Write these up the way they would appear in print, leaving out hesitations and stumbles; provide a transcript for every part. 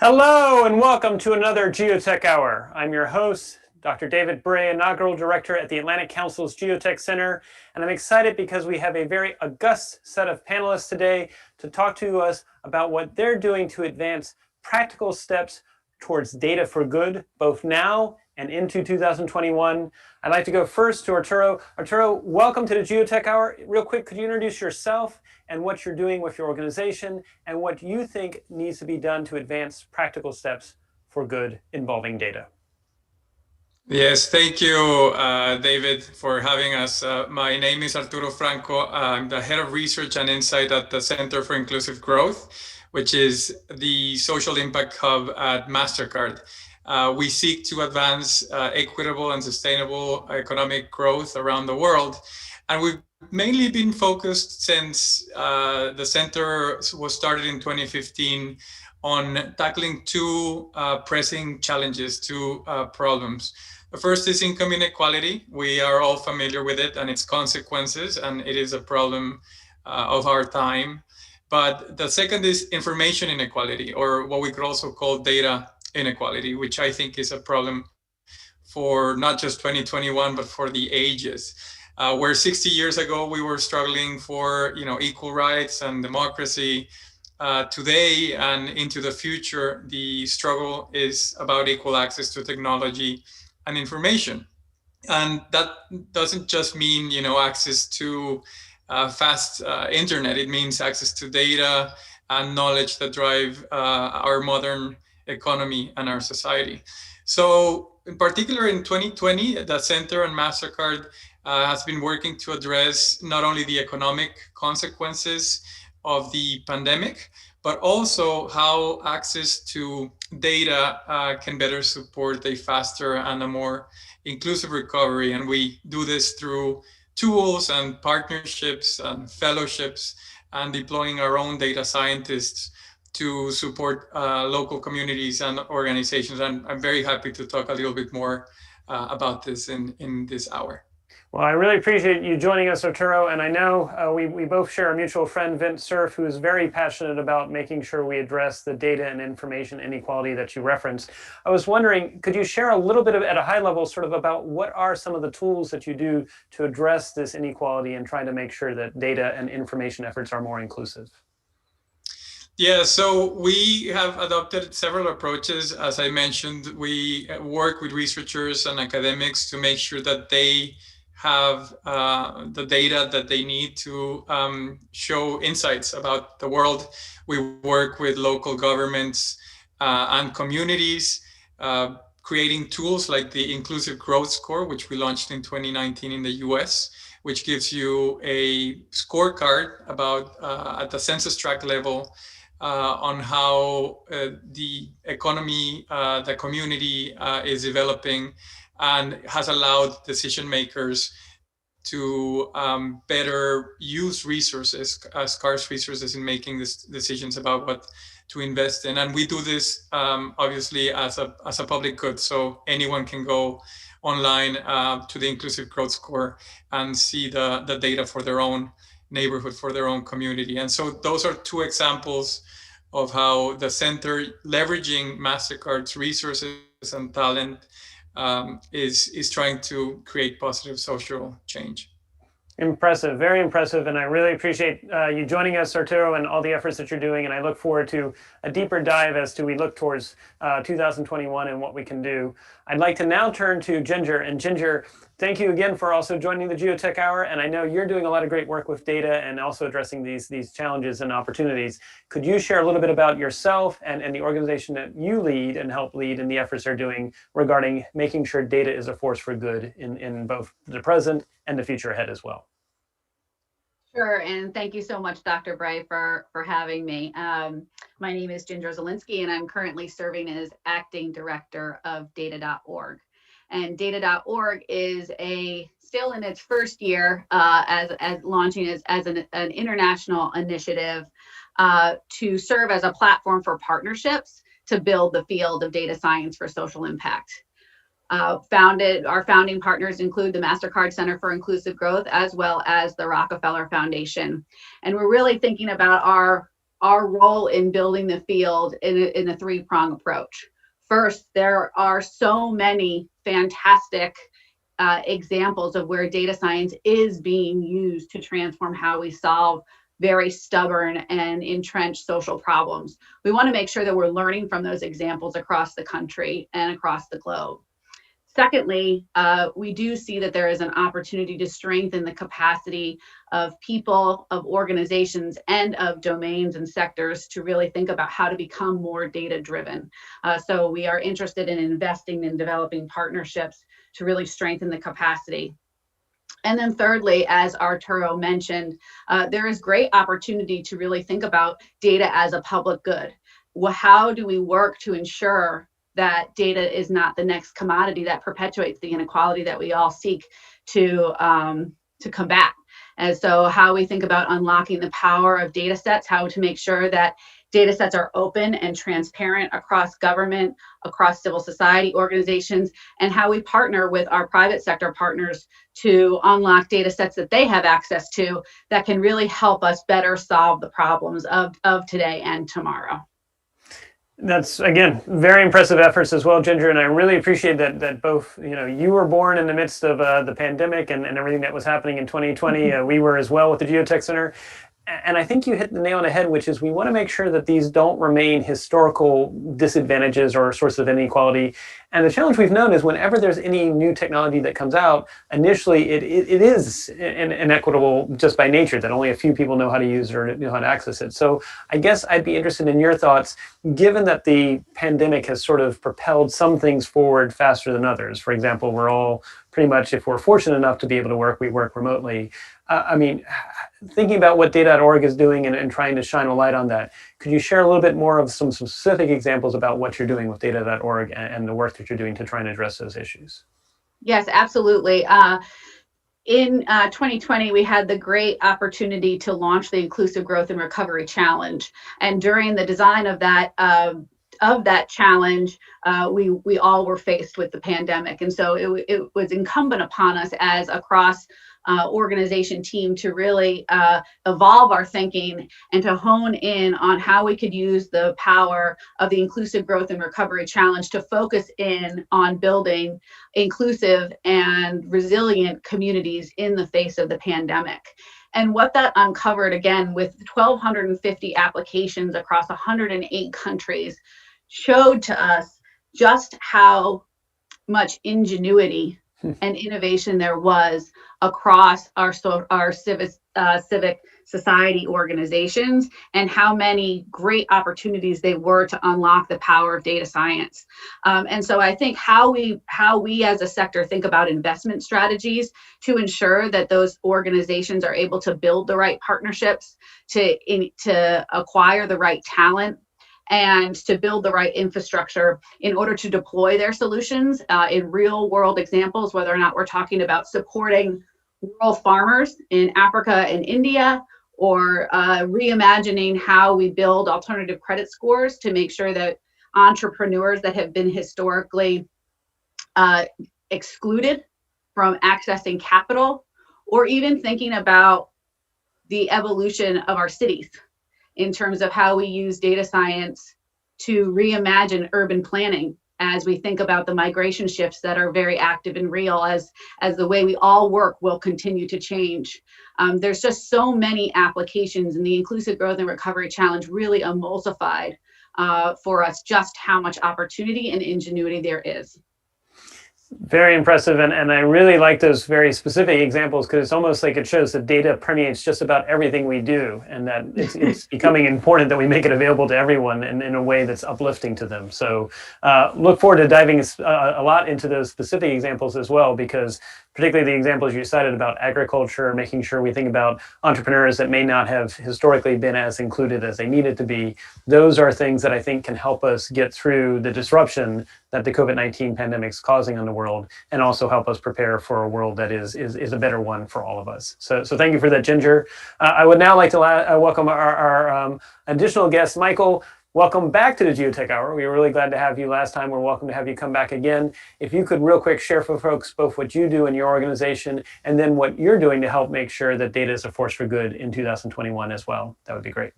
Hello and welcome to another Geotech Hour. I'm your host, Dr. David Bray, Inaugural Director at the Atlantic Council's Geotech Center, and I'm excited because we have a very august set of panelists today to talk to us about what they're doing to advance practical steps towards data for good, both now and into 2021. I'd like to go first to Arturo. Arturo, welcome to the Geotech Hour. Real quick, could you introduce yourself and what you're doing with your organization and what you think needs to be done to advance practical steps for good involving data? Yes, thank you, David, for having us. My name is Arturo Franco. I'm the Head of Research and Insight at the Center for Inclusive Growth, which is the social impact hub at MasterCard. We seek to advance equitable and sustainable economic growth around the world. And we've mainly been focused since the center was started in 2015 on tackling two pressing challenges, two problems. The first is income inequality. We are all familiar with it and its consequences, and it is a problem of our time. But the second is information inequality, or what we could also call data inequality, which I think is a problem for not just 2021, but for the ages. Where 60 years ago we were struggling for equal rights and democracy, today and into the future, the struggle is about equal access to technology and information. And that doesn't just mean access to fast internet. It means access to data and knowledge that drive our modern economy and our society. So in particular in 2020, the Center and MasterCard has been working to address not only the economic consequences of the pandemic, but also how access to data can better support a faster and a more inclusive recovery. And we do this through tools and partnerships and fellowships and deploying our own data scientists to support local communities and organizations. And I'm very happy to talk a little bit more about this in this hour. Well, I really appreciate you joining us, Arturo, and I know we both share a mutual friend, Vint Cerf, who is very passionate about making sure we address the data and information inequality that you referenced. I was wondering, could you share a little bit at a high level sort of about what are some of the tools that you do to address this inequality and try to make sure that data and information efforts are more inclusive? Yeah, so we have adopted several approaches. As I mentioned, we work with researchers and academics to make sure that they have the data that they need to show insights about the world. We work with local governments and communities, creating tools like the Inclusive Growth Score, which we launched in 2019 in the US, which gives you a scorecard about at the census tract level on how the economy, the community is developing, and has allowed decision makers to better use resources, scarce resources, in making decisions about what to invest in. And we do this obviously as a public good, so anyone can go online to the Inclusive Growth Score and see the data for their own neighborhood, for their own community. And so those are two examples of how the center, leveraging MasterCard's resources and talent, is trying to create positive social change. Impressive, very impressive, and I really appreciate you joining us, Arturo, and all the efforts that you're doing, and I look forward to a deeper dive as we look towards 2021 and what we can do. I'd like to now turn to Ginger, and Ginger, thank you again for also joining the Geotech Hour, and I know you're doing a lot of great work with data and also addressing these challenges and opportunities. Could you share a little bit about yourself and the organization that you lead and help lead in the efforts they're doing regarding making sure data is a force for good in both the present and the future ahead as well? Sure, and thank you so much, Dr. Bray, for having me. My name is Ginger Zielinski, and I'm currently serving as acting director of data.org. And data.org is still in its first year as launching as an international initiative to serve as a platform for partnerships to build the field of data science for social impact. Our founding partners include the MasterCard Center for Inclusive Growth, as well as the Rockefeller Foundation. And we're really thinking about our our role in building the field in a three-prong approach. First, there are so many fantastic examples of where data science is being used to transform how we solve very stubborn and entrenched social problems. We want to make sure that we're learning from those examples across the country and across the globe. Secondly, we do see that there is an opportunity to strengthen the capacity of people, of organizations, and of domains and sectors to really think about how to become more data-driven. So we are interested in investing in developing partnerships to really strengthen the capacity. And then thirdly, as Arturo mentioned, there is great opportunity to really think about data as a public good. Well, how do we work to ensure that data is not the next commodity that perpetuates the inequality that we all seek to combat? And so how we think about unlocking the power of data sets, how to make sure that data sets are open and transparent across government, across civil society organizations, and how we partner with our private sector partners to unlock data sets that they have access to that can really help us better solve the problems of today and tomorrow. That's, again, very impressive efforts as well, Ginger, and I really appreciate that both, you were born in the midst of the pandemic and everything that was happening in 2020. We were as well with the Geotech Center. And I think you hit the nail on the head, which is we want to make sure that these don't remain historical disadvantages or sources of inequality. And the challenge we've known is whenever there's any new technology that comes out, initially it is inequitable just by nature, that only a few people know how to use it or know how to access it. So I guess I'd be interested in your thoughts, given that the pandemic has sort of propelled some things forward faster than others. For example, we're all pretty much, if we're fortunate enough to be able to work, we work remotely. I mean, thinking about what data.org is doing and trying to shine a light on that, could you share a little bit more of some specific examples about what you're doing with data.org and the work that you're doing to try and address those issues? Yes, absolutely. In 2020, we had the great opportunity to launch the Inclusive Growth and Recovery Challenge. And during the design of that challenge, we all were faced with the pandemic. And so it was incumbent upon us as a cross organization team to really evolve our thinking and to hone in on how we could use the power of the Inclusive Growth and Recovery Challenge to focus in on building inclusive and resilient communities in the face of the pandemic. And what that uncovered, again, with 1,250 applications across 108 countries, showed to us just how much ingenuity and innovation there was across our civic society organizations, and how many great opportunities they were to unlock the power of data science. And so I think how we as a sector think about investment strategies to ensure that those organizations are able to build the right partnerships, to acquire the right talent, and to build the right infrastructure in order to deploy their solutions in real world examples, whether or not we're talking about supporting rural farmers in Africa and India, or reimagining how we build alternative credit scores to make sure that entrepreneurs that have been historically excluded from accessing capital, or even thinking about the evolution of our cities in terms of how we use data science to reimagine urban planning as we think about the migration shifts that are very active and real as the way we all work will continue to change. There's just so many applications, and the Inclusive Growth and Recovery Challenge really emulsified for us just how much opportunity and ingenuity there is. Very impressive, and I really like those very specific examples, because it's almost like it shows that data permeates just about everything we do, and that it's becoming important that we make it available to everyone in a way that's uplifting to them. So look forward to diving a lot into those specific examples as well, because particularly the examples you cited about agriculture, making sure we think about entrepreneurs that may not have historically been as included as they needed to be. Those are things that I think can help us get through the disruption that the COVID-19 pandemic is causing on the world, and also help us prepare for a world that is a better one for all of us. So thank you for that, Ginger. I would now like to welcome our additional guest, Michael. Welcome back to the Geotech Hour. We were really glad to have you last time. We're welcome to have you come back again. If you could real quick share for folks both what you do in your organization and then what you're doing to help make sure that data is a force for good in 2021 as well, that would be great.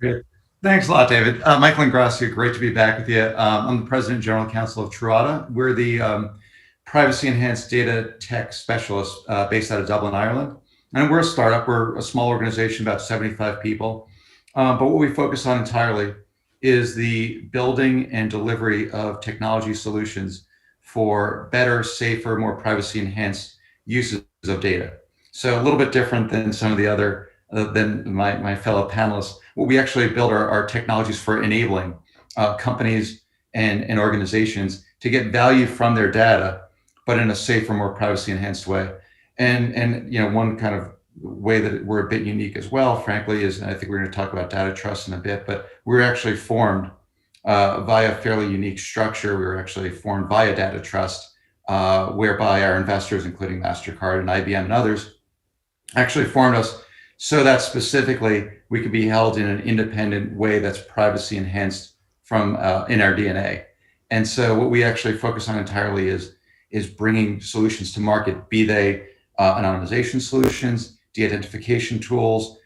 Thanks a lot, David. Michael Ingrassia, great to be back with you. I'm the President and General Counsel of Truata. We're the privacy enhanced data tech specialist based out of Dublin, Ireland. And we're a startup. We're a small organization, about 75 people. But what we focus on entirely is the building and delivery of technology solutions for better, safer, more privacy enhanced uses of data. So a little bit different than some of the other, than my fellow panelists. What we actually build are technologies for enabling companies and organizations to get value from their data, but in a safer, more privacy enhanced way. And you know, one kind of way that we're a bit unique as well, frankly, is, and I think we're going to talk about data trust in a bit, but we're actually formed via a fairly unique structure. We were actually formed via data trust, whereby our investors, including MasterCard and IBM and others, actually formed us so that specifically we could be held in an independent way that's privacy enhanced from in our DNA. And so what we actually focus on entirely is bringing solutions to market, be they anonymization solutions, de-identification tools,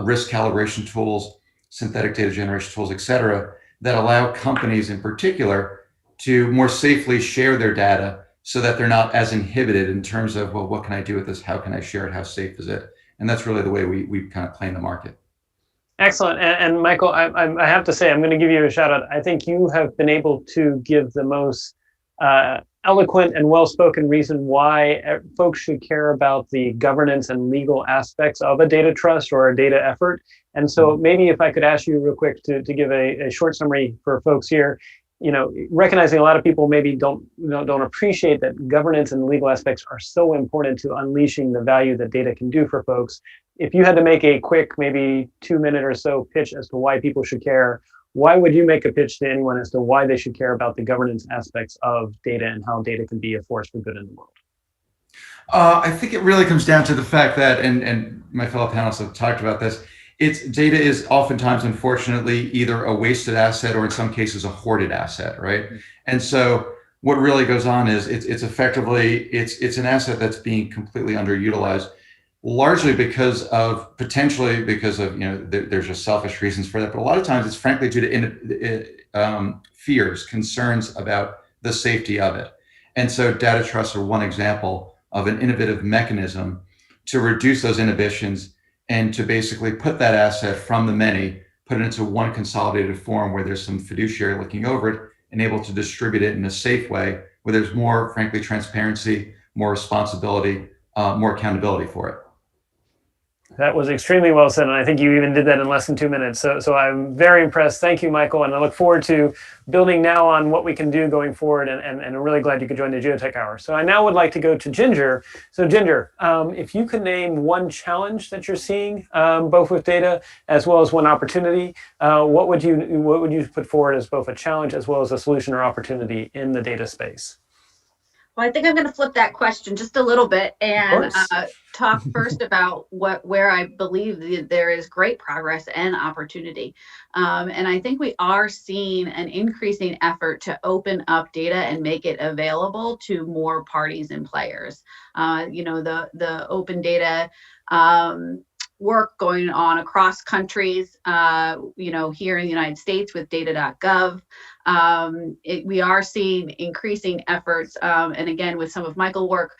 risk calibration tools, synthetic data generation tools, et cetera, that allow companies in particular to more safely share their data so that they're not as inhibited in terms of, well, what can I do with this? How can I share it? How safe is it? And that's really the way we kind of play in the market. Excellent. And Michael, I have to say, I'm going to give you a shout out. I think you have been able to give the most eloquent and well-spoken reason why folks should care about the governance and legal aspects of a data trust or a data effort. And so maybe if I could ask you real quick to give a short summary for folks here, you know, recognizing a lot of people maybe don't appreciate that governance and legal aspects are so important to unleashing the value that data can do for folks. If you had to make a quick, maybe 2-minute or so pitch as to why people should care, why would you make a pitch to anyone as to why they should care about the governance aspects of data and how data can be a force for good in the world? I think it really comes down to the fact that, and my fellow panelists have talked about this, data is oftentimes, unfortunately, either a wasted asset or in some cases a hoarded asset, right? And so what really goes on is it's effectively, it's an asset that's being completely underutilized, largely potentially because of, you know, there's just selfish reasons for that. But a lot of times it's frankly due to fears, concerns about the safety of it. And so data trusts are one example of an innovative mechanism to reduce those inhibitions and to basically put that asset from the many, put it into one consolidated form where there's some fiduciary looking over it and able to distribute it in a safe way where there's more, frankly, transparency, more responsibility, more accountability for it. That was extremely well said, and I think you even did that in less than 2 minutes. So I'm very impressed. Thank you, Michael, and I look forward to building now on what we can do going forward, and I'm really glad you could join the Geotech Hour. So I now would like to go to Ginger. So Ginger, if you could name one challenge that you're seeing, both with data as well as one opportunity, what would you put forward as both a challenge as well as a solution or opportunity in the data space? Well, I think I'm going to flip that question just a little bit and talk first about where I believe there is great progress and opportunity. And I think we are seeing an increasing effort to open up data and make it available to more parties and players. You know, the open data work going on across countries, you know, here in the United States with data.gov. We are seeing increasing efforts, and again, with some of Michael's work,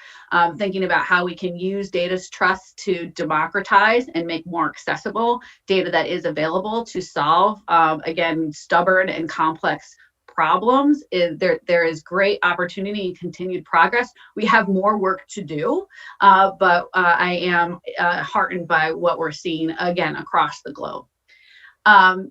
thinking about how we can use data trust to democratize and make more accessible data that is available to solve, again, stubborn and complex problems. There is great opportunity and continued progress. We have more work to do, but I am heartened by what we're seeing, again, across the globe.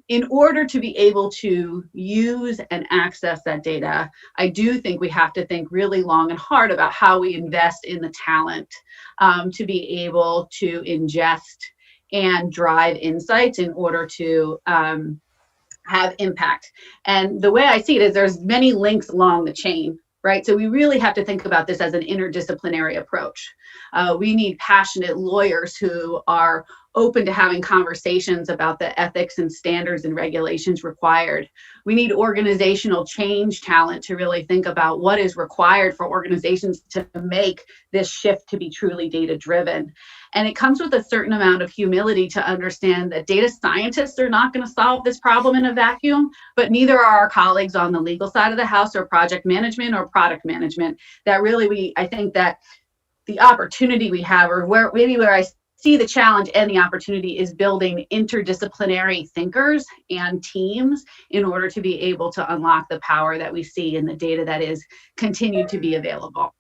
In order to be able to use and access that data, I do think we have to think really long and hard about how we invest in the talent to be able to ingest and drive insights in order to have impact. And the way I see it is there's many links along the chain, right? So we really have to think about this as an interdisciplinary approach. We need passionate lawyers who are open to having conversations about the ethics and standards and regulations required. We need organizational change talent to really think about what is required for organizations to make this shift to be truly data-driven. And it comes with a certain amount of humility to understand that data scientists are not going to solve this problem in a vacuum, but neither are our colleagues on the legal side of the house or project management or product management. That really, I think that the opportunity we have, or where I see the challenge and the opportunity, is building interdisciplinary thinkers and teams in order to be able to unlock the power that we see in the data that is continued to be available.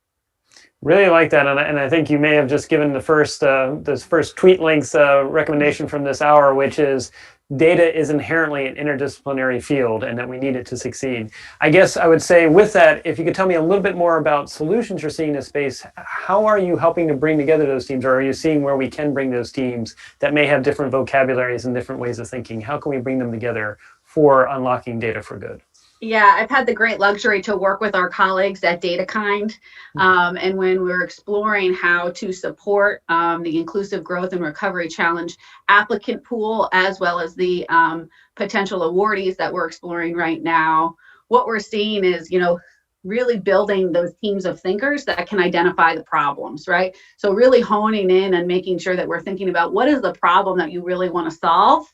Really like that, and I think you may have just given the first those first tweet links recommendation from this hour, which is data is inherently an interdisciplinary field and that we need it to succeed. I guess I would say with that, if you could tell me a little bit more about solutions you're seeing in this space, how are you helping to bring together those teams, or are you seeing where we can bring those teams that may have different vocabularies and different ways of thinking? How can we bring them together for unlocking data for good? Yeah, I've had the great luxury to work with our colleagues at DataKind. And when we're exploring how to support the Inclusive Growth and Recovery Challenge applicant pool, as well as the potential awardees that we're exploring right now, what we're seeing is, really building those teams of thinkers that can identify the problems, right? So really honing in and making sure that we're thinking about what is the problem that you really want to solve,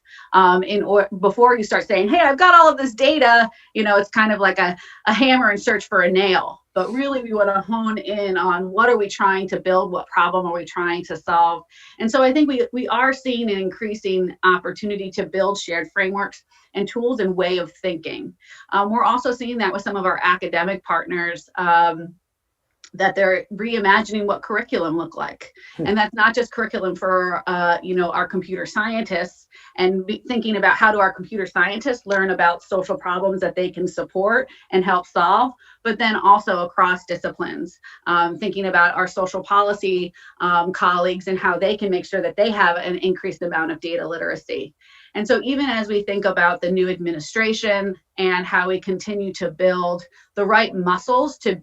before you start saying, hey, I've got all of this data. It's kind of like a hammer in search for a nail. But really, we want to hone in on what are we trying to build, what problem are we trying to solve. And so I think we are seeing an increasing opportunity to build shared frameworks and tools and way of thinking. We're also seeing that with some of our academic partners, that they're reimagining what curriculum look like. And that's not just curriculum for our computer scientists, and thinking about how do our computer scientists learn about social problems that they can support and help solve, but then also across disciplines, thinking about our social policy colleagues and how they can make sure that they have an increased amount of data literacy. And so even as we think about the new administration and how we continue to build the right muscles to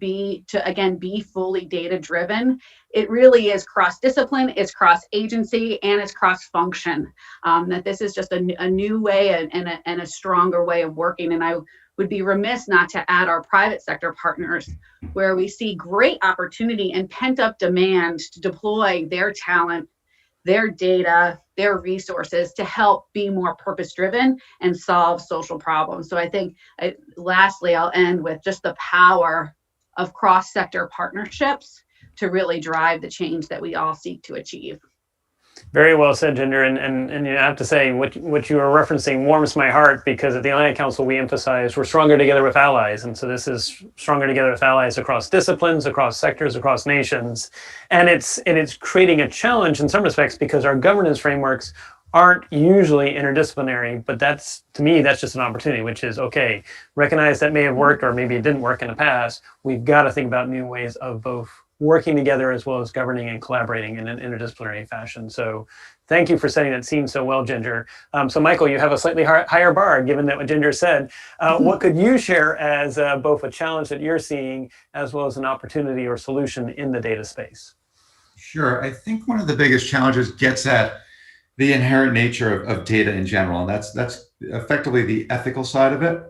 again be fully data driven, it really is cross-discipline, it's cross-agency, and it's cross-function. That this is just a new way and a stronger way of working. And I would be remiss not to add our private sector partners, where we see great opportunity and pent-up demand to deploy their talent, their data, their resources to help be more purpose-driven and solve social problems. So I think, lastly, I'll end with just the power of cross-sector partnerships to really drive the change that we all seek to achieve. Very well said, Ginger. And I have to say, what you are referencing warms my heart, because at the Atlantic Council, we emphasize we're stronger together with allies. And so this is stronger together with allies across disciplines, across sectors, across nations. And it's creating a challenge in some respects, because our governance frameworks aren't usually interdisciplinary, but to me, that's just an opportunity, which is, okay, recognize that may have worked, or maybe it didn't work in the past. We've got to think about new ways of both working together as well as governing and collaborating in an interdisciplinary fashion. So thank you for setting that scene so well, Ginger. So Michael, you have a slightly higher bar, given that what Ginger said. What could you share as both a challenge that you're seeing as well as an opportunity or solution in the data space? Sure. I think one of the biggest challenges gets at the inherent nature of data in general, and that's effectively the ethical side of it.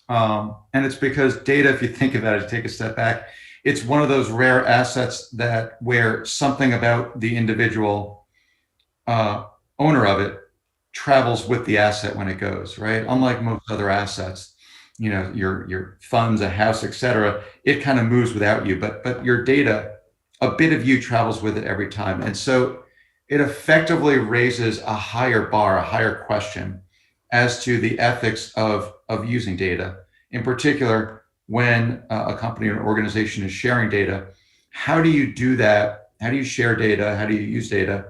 And it's because data, if you think about it, take a step back, it's one of those rare assets where something about the individual owner of it travels with the asset when it goes, right? Unlike most other assets, your funds, a house, etc., it kind of moves without you, but your data, a bit of you travels with it every time. And so it effectively raises a higher bar, a higher question as to the ethics of using data. In particular, when a company or an organization is sharing data, how do you do that? How do you share data? How do you use data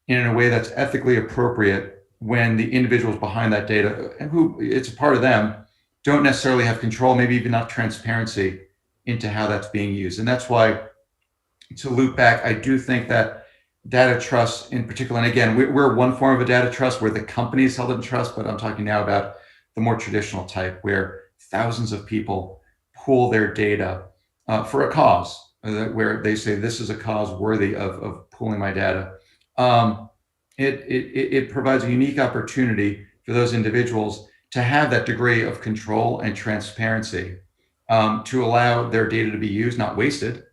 in a way that's ethically appropriate when the individuals behind that data, and who it's a part of them, don't necessarily have control, maybe even not transparency into how that's being used? And that's why, to loop back, I do think that data trust in particular, and again, we're one form of a data trust where the company is held in trust, but I'm talking now about the more traditional type, where thousands of people pool their data for a cause, where they say this is a cause worthy of pooling my data. it provides a unique opportunity for those individuals to have that degree of control and transparency, to allow their data to be used, not wasted,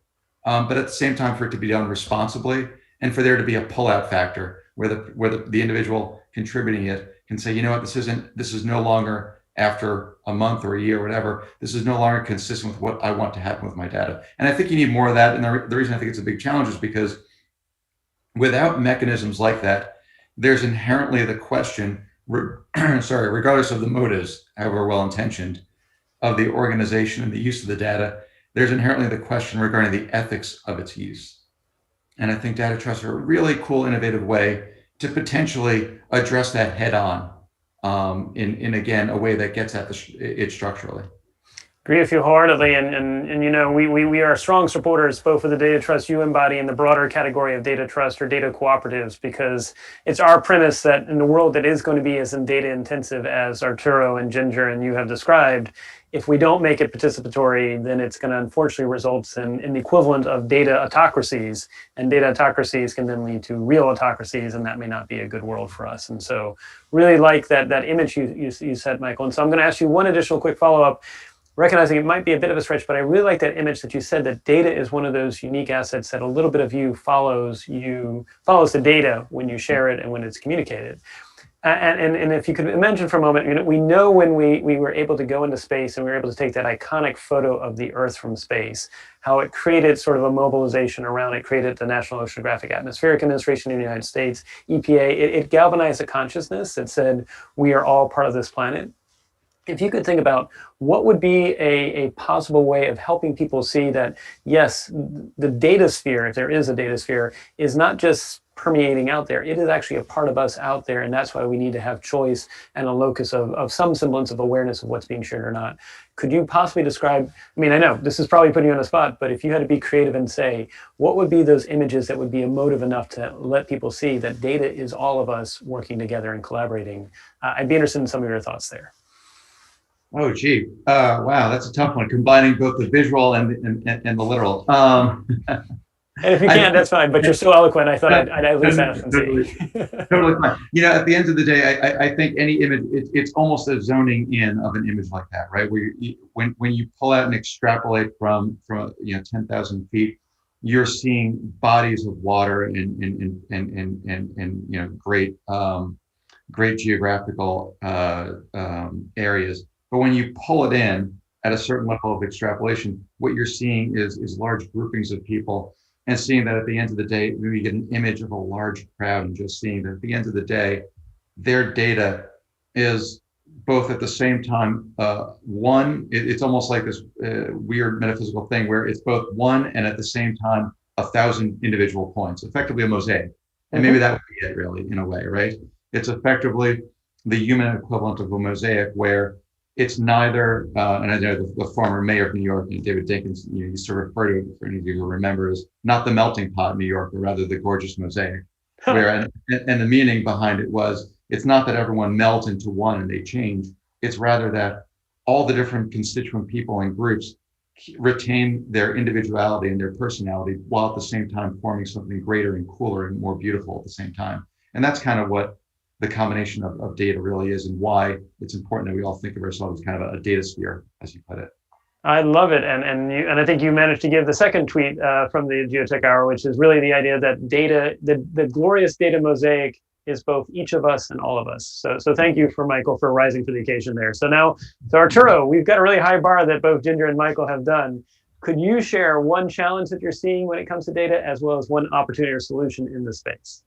but at the same time for it to be done responsibly, and for there to be a pullout factor where the individual contributing it can say, you know what, this is no longer, after a month or a year or whatever, this is no longer consistent with what I want to happen with my data. And I think you need more of that. And the reason I think it's a big challenge is because without mechanisms like that, there's inherently the question, regardless of the motives, however well-intentioned, of the organization and the use of the data, there's inherently the question regarding the ethics of its use. And I think data trusts are a really cool, innovative way to potentially address that head on, in again, a way that gets at it structurally. Agree with you wholeheartedly, and you know, we are strong supporters both of the data trust you embody in the broader category of data trust or data cooperatives, because it's our premise that in the world that is going to be as data intensive as Arturo and Ginger and you have described, if we don't make it participatory, then it's going to unfortunately result in the equivalent of data autocracies, and data autocracies can then lead to real autocracies, and that may not be a good world for us. And so really like that image you said, Michael. And so I'm going to ask you one additional quick follow-up, recognizing it might be a bit of a stretch, but I really like that image that you said, that data is one of those unique assets that a little bit of you follows the data when you share it and when it's communicated. And if you could imagine for a moment, you know, we know when we were able to go into space and we were able to take that iconic photo of the Earth from space, how it created sort of a mobilization around it, created the National Oceanographic Atmospheric Administration in the United States, EPA. It galvanized a consciousness that said, we are all part of this planet. If you could think about what would be a possible way of helping people see that, yes, the data sphere, if there is a data sphere, is not just permeating out there, it is actually a part of us out there, and that's why we need to have choice and a locus of some semblance of awareness of what's being shared or not. Could you possibly describe, I mean, I know this is probably putting you on the spot, but if you had to be creative and say, what would be those images that would be emotive enough to let people see that data is all of us working together and collaborating? I'd be interested in some of your thoughts there. Oh, gee. Wow, that's a tough one, combining both the visual and the literal. And if you can't, that's fine, but you're so eloquent, I thought I'd at least ask and see. Totally fine. You know, at the end of the day, I think any image, it's almost a zoning in of an image like that, right? Where when you pull out and extrapolate from 10,000 feet, you're seeing bodies of water and great geographical areas. But when you pull it in at a certain level of extrapolation, what you're seeing is large groupings of people, and seeing that at the end of the day, maybe you get an image of a large crowd, and just seeing that at the end of the day, their data is both at the same time, it's almost like this weird metaphysical thing where it's both one and at the same time 1,000 individual points, effectively a mosaic. And maybe that would be it, really, in a way, right? It's effectively the human equivalent of a mosaic where it's neither, and I know the former mayor of New York, David Dinkins, used to refer to it, for any of you who remember, as not the melting pot New York, but rather the gorgeous mosaic. Where and the meaning behind it was, it's not that everyone melts into one and they change. It's rather that all the different constituent people and groups retain their individuality and their personality, while at the same time forming something greater and cooler and more beautiful at the same time. And that's kind of what the combination of data really is, and why it's important that we all think of ourselves as kind of a data sphere, as you put it. I love it, and I think you managed to give the second tweet from the Geotech Hour, which is really the idea that data, the glorious data mosaic, is both each of us and all of us. So thank you Michael for rising to the occasion there. So now, Arturo, we've got a really high bar that both Ginger and Michael have done. Could you share one challenge that you're seeing when it comes to data, as well as one opportunity or solution in the space?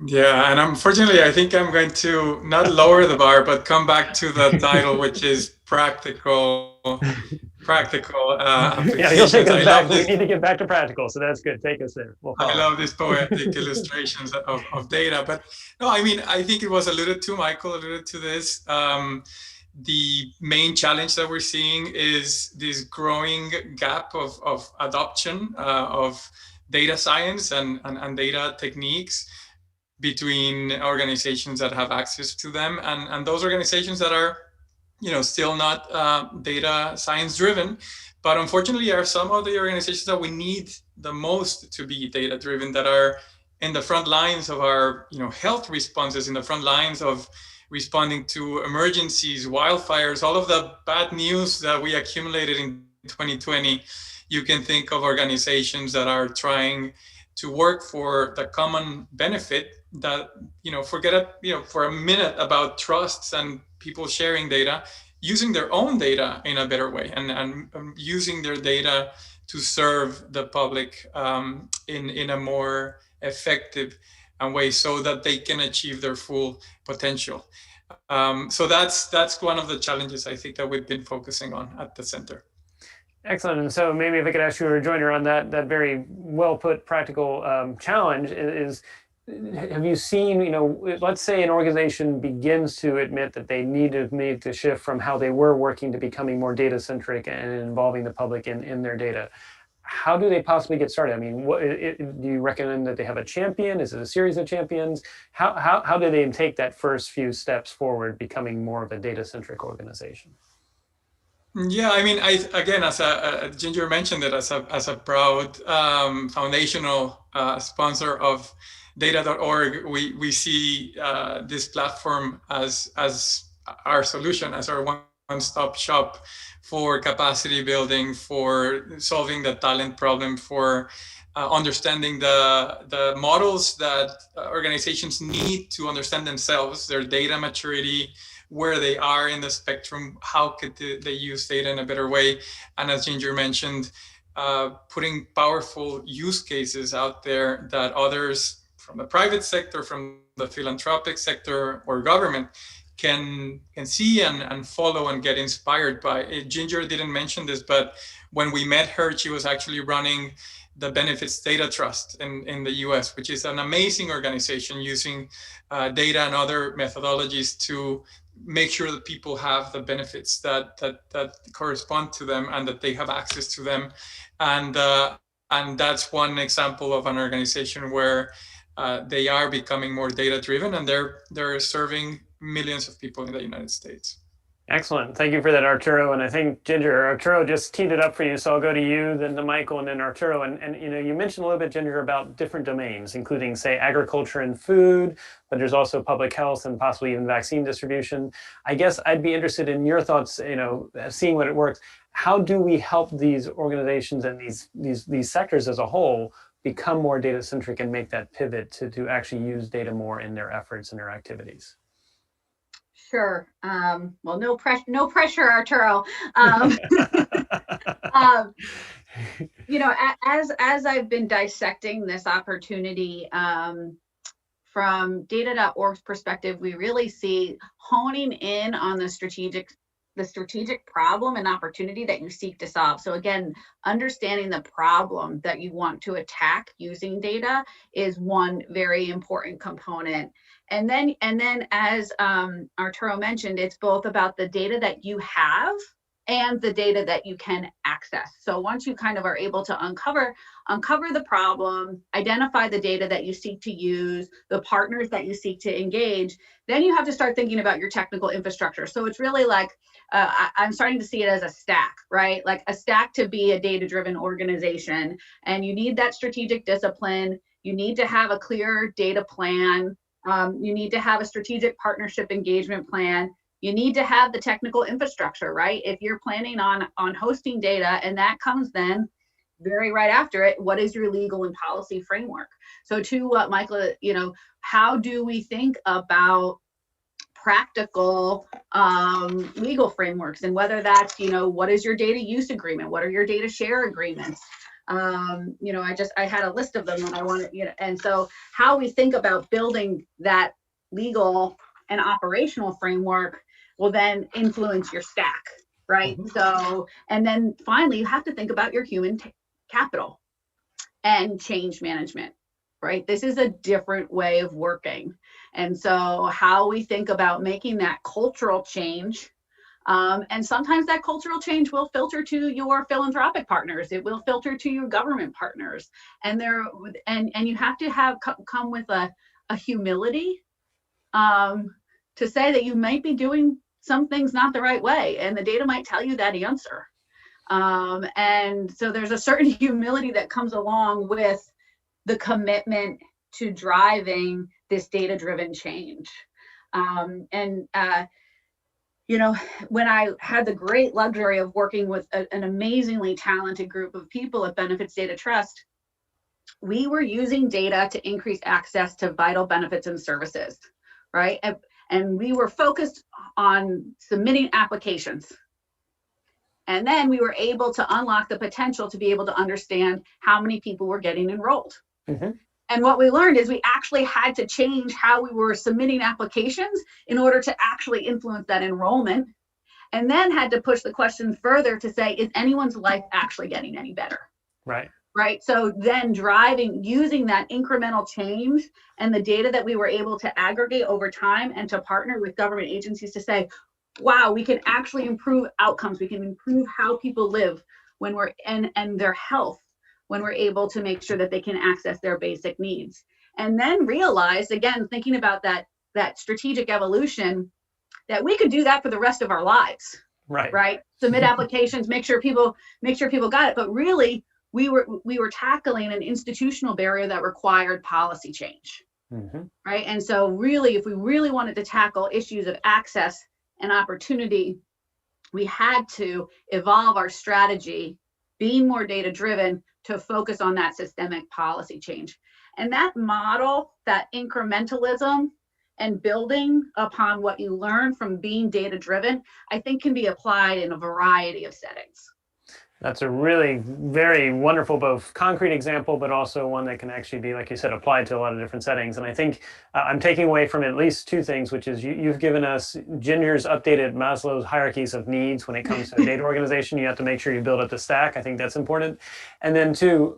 Yeah, and unfortunately, I think I'm going to not lower the bar, but come back to the title, which is practical applications. Yeah, you'll take us back. We need to get back to practical, so that's good. Take us there. I love these poetic illustrations of data, but no, I mean, I think it was alluded to, Michael alluded to this. The main challenge that we're seeing is this growing gap of adoption of data science and data techniques between organizations that have access to them and those organizations that are, still not data science driven, but unfortunately are some of the organizations that we need the most to be data driven, that are in the front lines of our health responses, in the front lines of responding to emergencies, wildfires, all of the bad news that we accumulated in 2020. You can think of organizations that are trying to work for the common benefit, that forget for a minute about trusts and people sharing data, using their own data in a better way, and using their data to serve the public in a more effective way, so that they can achieve their full potential. So that's one of the challenges I think that we've been focusing on at the center. Excellent. And so maybe if I could ask you a rejoinder on that very well put practical challenge is, have you seen, let's say an organization begins to admit that they need to make the shift from how they were working to becoming more data centric and involving the public in their data. How do they possibly get started? I mean, do you recommend that they have a champion? Is it a series of champions? How do they take that first few steps forward, becoming more of a data centric organization? Yeah, I mean, again, as Ginger mentioned it, as a proud foundational sponsor of data.org, we see this platform as our solution, as our one-stop shop for capacity building, for solving the talent problem, for understanding the models that organizations need to understand themselves, their data maturity, where they are in the spectrum, how could they use data in a better way. And as Ginger mentioned, putting powerful use cases out there that others from the private sector, from the philanthropic sector or government can see and follow and get inspired by. Ginger didn't mention this, but when we met her, she was actually running the Benefits Data Trust in the US, which is an amazing organization using data and other methodologies to make sure that people have the benefits that correspond to them and that they have access to them. And that's one example of an organization where they are becoming more data driven, and they're serving millions of people in the United States. Excellent. Thank you for that, Arturo. And I think, Ginger, Arturo just teed it up for you. So I'll go to you, then to Michael, and then Arturo. And you mentioned a little bit, Ginger, about different domains, including, say, agriculture and food, but there's also public health and possibly even vaccine distribution. I guess I'd be interested in your thoughts, seeing what it works. How do we help these organizations and these sectors as a whole become more data-centric and make that pivot to actually use data more in their efforts and their activities? Sure. Well, no pressure, Arturo. As I've been dissecting this opportunity from data.org's perspective, we really see honing in on the strategic problem and opportunity that you seek to solve. So again, understanding the problem that you want to attack using data is one very important component. And then as Arturo mentioned, it's both about the data that you have and the data that you can access. So once you kind of are able to uncover the problem, identify the data that you seek to use, the partners that you seek to engage, then you have to start thinking about your technical infrastructure. So it's really like, I'm starting to see it as a stack, right? Like a stack to be a data-driven organization. And you need that strategic discipline. You need to have a clear data plan. You need to have a strategic partnership engagement plan. You need to have the technical infrastructure, right? If you're planning on hosting data, and that comes then very right after it, what is your legal and policy framework? So to what Michael, how do we think about practical legal frameworks, and whether that's, what is your data use agreement? What are your data share agreements? I had a list of them that I wanted, and so how we think about building that legal and operational framework will then influence your stack, right? Mm-hmm. So, and then finally, you have to think about your human capital and change management, right? This is a different way of working. And so how we think about making that cultural change, and sometimes that cultural change will filter to your philanthropic partners. It will filter to your government partners. And you have to come with a humility to say that you might be doing some things not the right way, and the data might tell you that answer. And so there's a certain humility that comes along with the commitment to driving this data-driven change. You know, when I had the great luxury of working with an amazingly talented group of people at Benefits Data Trust, we were using data to increase access to vital benefits and services, right? And we were focused on submitting applications. And then we were able to unlock the potential to be able to understand how many people were getting enrolled. Mm-hmm. And what we learned is we actually had to change how we were submitting applications in order to actually influence that enrollment, and then had to push the question further to say, is anyone's life actually getting any better? Right. Right. So then using that incremental change and the data that we were able to aggregate over time and to partner with government agencies to say, wow, we can actually improve outcomes. We can improve how people live when we're and their health when we're able to make sure that they can access their basic needs. And then realize, again, thinking about that strategic evolution, that we could do that for the rest of our lives. Right. Right. Submit applications, make sure people got it. But really, we were tackling an institutional barrier that required policy change. Mm-hmm. Right. And so really, if we really wanted to tackle issues of access and opportunity, we had to evolve our strategy, being more data driven, to focus on that systemic policy change. And that model, that incrementalism and building upon what you learn from being data driven, I think can be applied in a variety of settings. That's a really very wonderful, both concrete example, but also one that can actually be, like you said, applied to a lot of different settings. And I think I'm taking away from at least two things, which is you've given us Ginger's updated Maslow's hierarchies of needs when it comes to data organization. You have to make sure you build up the stack. I think that's important. And then two,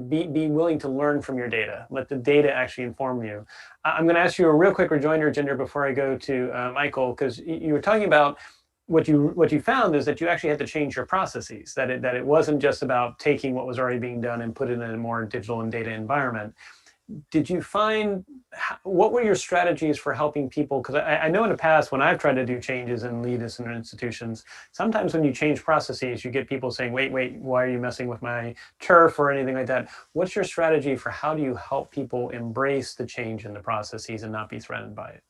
be willing to learn from your data. Let the data actually inform you. I'm going to ask you a real quick rejoinder, Ginger, before I go to Michael, because you were talking about what you found is that you actually had to change your processes, that it wasn't just about taking what was already being done and put it in a more digital and data environment. Did you find, what were your strategies for helping people? Because I know in the past when I've tried to do changes and lead us in institutions, sometimes when you change processes, you get people saying, wait, why are you messing with my turf or anything like that? What's your strategy for how do you help people embrace the change in the processes and not be threatened by it?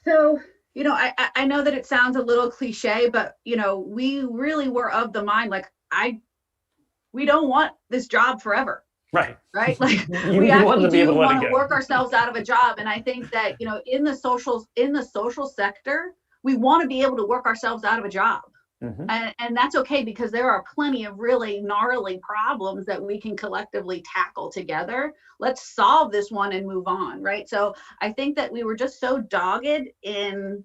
So, you know, I know that it sounds a little cliche, but, you know, we really were of the mind, like, we don't want this job forever. Right. Right. Like we actually do want to work ourselves out of a job. And I think that, you know, in the social sector, we want to be able to work ourselves out of a job. Mm-hmm. And that's okay, because there are plenty of really gnarly problems that we can collectively tackle together. Let's solve this one and move on. Right. So I think that we were just so dogged in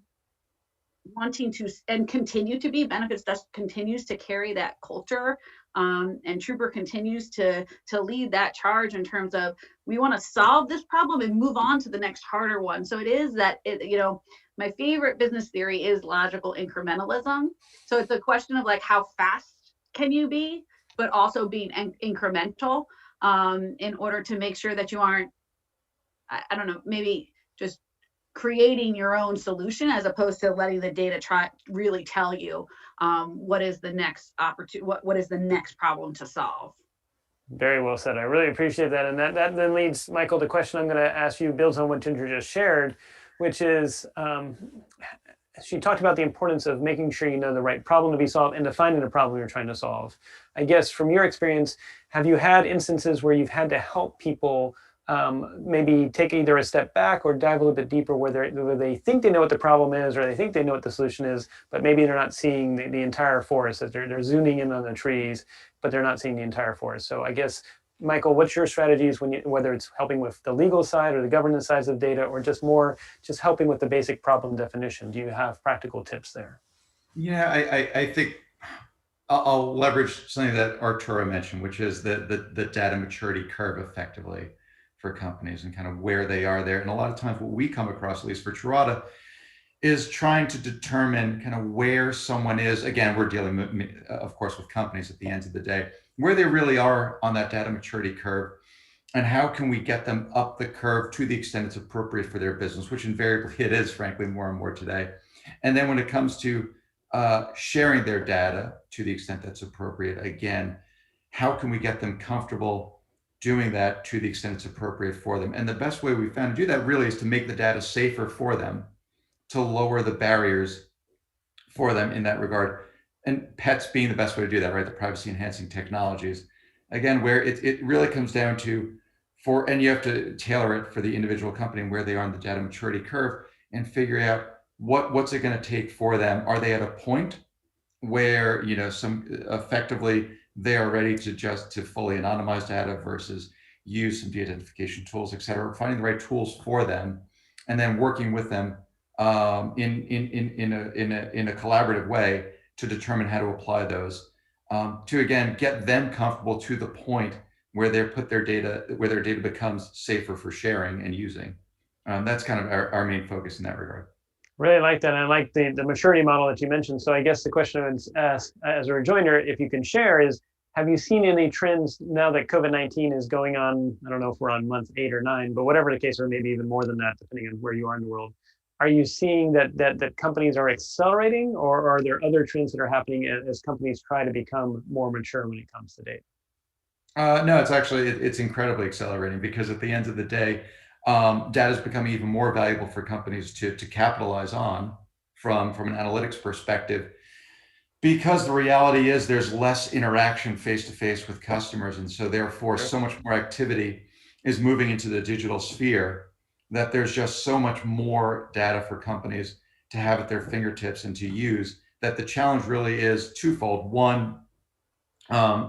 wanting to, and continue to be, Benefits just continues to carry that culture. And Trooper continues to lead that charge in terms of, we want to solve this problem and move on to the next harder one. So it is that, you know, my favorite business theory is logical incrementalism. So it's a question of like, how fast can you be, but also being incremental in order to make sure that you aren't, I don't know, maybe just creating your own solution as opposed to letting the data really tell you what is the next opportunity, what is the next problem to solve. Very well said. I really appreciate that. And that then leads, Michael, the question I'm going to ask you builds on what Ginger just shared, which is she talked about the importance of making sure you know the right problem to be solved and defining the problem you're trying to solve. I guess from your experience, have you had instances where you've had to help people maybe take either a step back or dive a little bit deeper where they think they know what the problem is, or they think they know what the solution is, but maybe they're not seeing the entire forest, as they're zooming in on the trees, but they're not seeing the entire forest. So I guess, Michael, what's your strategies whether it's helping with the legal side or the governance sides of data, or just helping with the basic problem definition? Do you have practical tips there? Yeah, I think I'll leverage something that Arturo mentioned, which is the data maturity curve effectively for companies and kind of where they are there. And a lot of times what we come across, at least for Tirada, is trying to determine kind of where someone is. Again, we're dealing, of course, with companies at the end of the day, where they really are on that data maturity curve, and how can we get them up the curve to the extent it's appropriate for their business, which invariably it is, frankly, more and more today. And then when it comes to sharing their data to the extent that's appropriate, again, how can we get them comfortable doing that to the extent it's appropriate for them. And the best way we found to do that really is to make the data safer for them, to lower the barriers for them in that regard. And pets being the best way to do that, right? The privacy enhancing technologies. Again, where it really comes down to and you have to tailor it for the individual company and where they are on the data maturity curve and figure out what's it going to take for them. Are they at a point where, effectively they are ready to fully anonymize data versus use some de-identification tools, et cetera, finding the right tools for them, and then working with them in a collaborative way to determine how to apply those to, again, get them comfortable to the point where their data becomes safer for sharing and using. That's kind of our main focus in that regard. Really like that. And I like the maturity model that you mentioned. So I guess the question I would ask as a rejoinder, if you can share, is have you seen any trends now that COVID-19 is going on? I don't know if we're on month 8 or 9, but whatever the case, or maybe even more than that, depending on where you are in the world. Are you seeing that companies are accelerating, or are there other trends that are happening as companies try to become more mature when it comes to data? No, it's incredibly accelerating, because at the end of the day, data is becoming even more valuable for companies to capitalize on from an analytics perspective, because the reality is there's less interaction face to face with customers, and so therefore so much more activity is moving into the digital sphere, that there's just so much more data for companies to have at their fingertips and to use, that the challenge really is twofold. One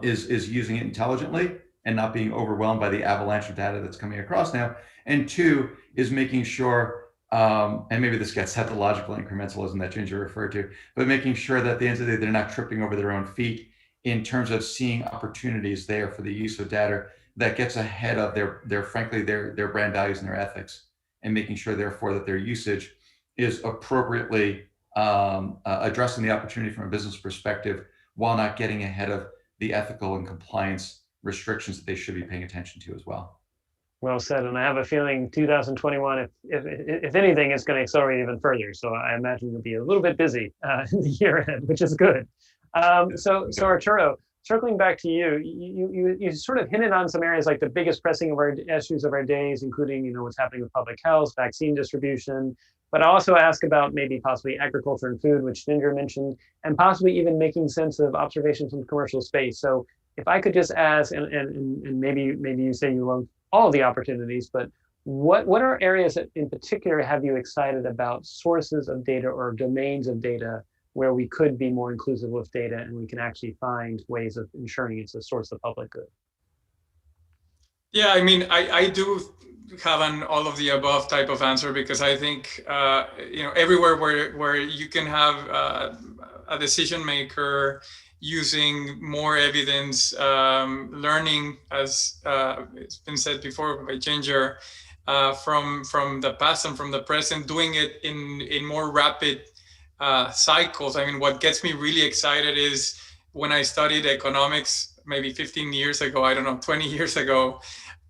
is using it intelligently and not being overwhelmed by the avalanche of data that's coming across now. And two is making sure, and maybe this gets at the logical incrementalism that Ginger referred to, but making sure that at the end of the day, they're not tripping over their own feet in terms of seeing opportunities there for the use of data that gets ahead of their frankly, their brand values and their ethics, and making sure therefore that their usage is appropriately addressing the opportunity from a business perspective, while not getting ahead of the ethical and compliance restrictions that they should be paying attention to as well. Well said. And I have a feeling 2021, if anything, is going to accelerate even further. So I imagine you'll be a little bit busy in the year ahead, which is good. So Arturo, circling back to you, you sort of hinted on some areas like the biggest pressing of our issues of our days, including what's happening with public health, vaccine distribution. But I also ask about maybe possibly agriculture and food, which Ginger mentioned, and possibly even making sense of observations from commercial space. So if I could just ask, and maybe you say you love all of the opportunities, but what are areas that in particular have you excited about sources of data or domains of data where we could be more inclusive with data and we can actually find ways of ensuring it's a source of public good? Yeah, I mean, I do have an all of the above type of answer, because I think everywhere where you can have a decision maker using more evidence, learning, as it's been said before by Ginger, from the past and from the present, doing it in more rapid cycles. I mean, what gets me really excited is when I studied economics maybe 15 years ago, I don't know, 20 years ago,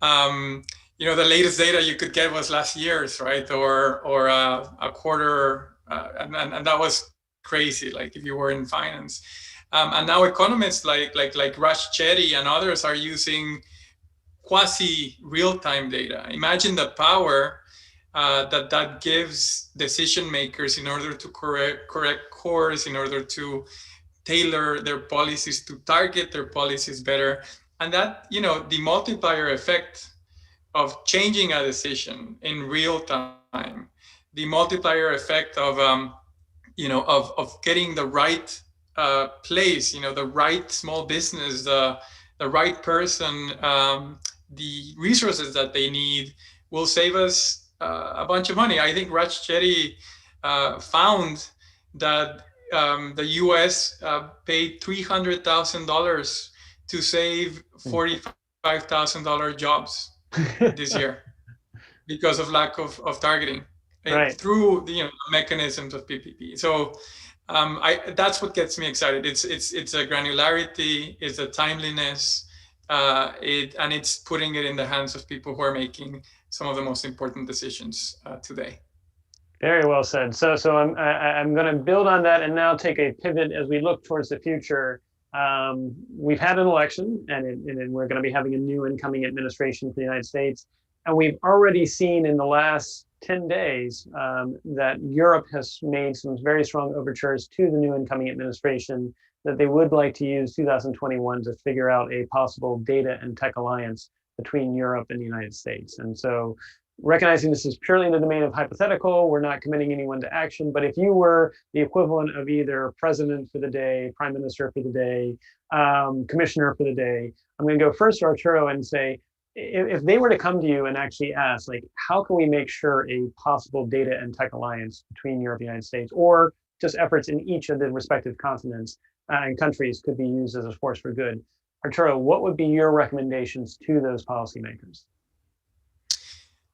the latest data you could get was last year's, right? Or a quarter, and that was crazy, like if you were in finance. And now economists like Raj Chetty and others are using quasi real-time data. Imagine the power that gives decision makers in order to correct course, in order to tailor their policies, to target their policies better. And that, the multiplier effect of changing a decision in real time, the multiplier effect of getting the right place, the right small business, the right person, the resources that they need, will save us a bunch of money. I think Raj Chetty found that the US paid $300,000 to save $45,000 jobs this year because of lack of targeting, right, through the mechanisms of PPP. So that's what gets me excited. It's a granularity, it's a timeliness, and it's putting it in the hands of people who are making some of the most important decisions today. Very well said. So I'm going to build on that and now take a pivot as we look towards the future. we've had an election, and we're going to be having a new incoming administration for the United States. And we've already seen in the last 10 days that Europe has made some very strong overtures to the new incoming administration that they would like to use 2021 to figure out a possible data and tech alliance between Europe and the United States. And so, recognizing this is purely in the domain of hypothetical, we're not committing anyone to action, but if you were the equivalent of either president for the day, prime minister for the day, commissioner for the day, I'm going to go first to Arturo and say, if they were to come to you and actually ask, like, how can we make sure a possible data and tech alliance between Europe and the United States, or just efforts in each of the respective continents and countries could be used as a force for good? Arturo, what would be your recommendations to those policymakers?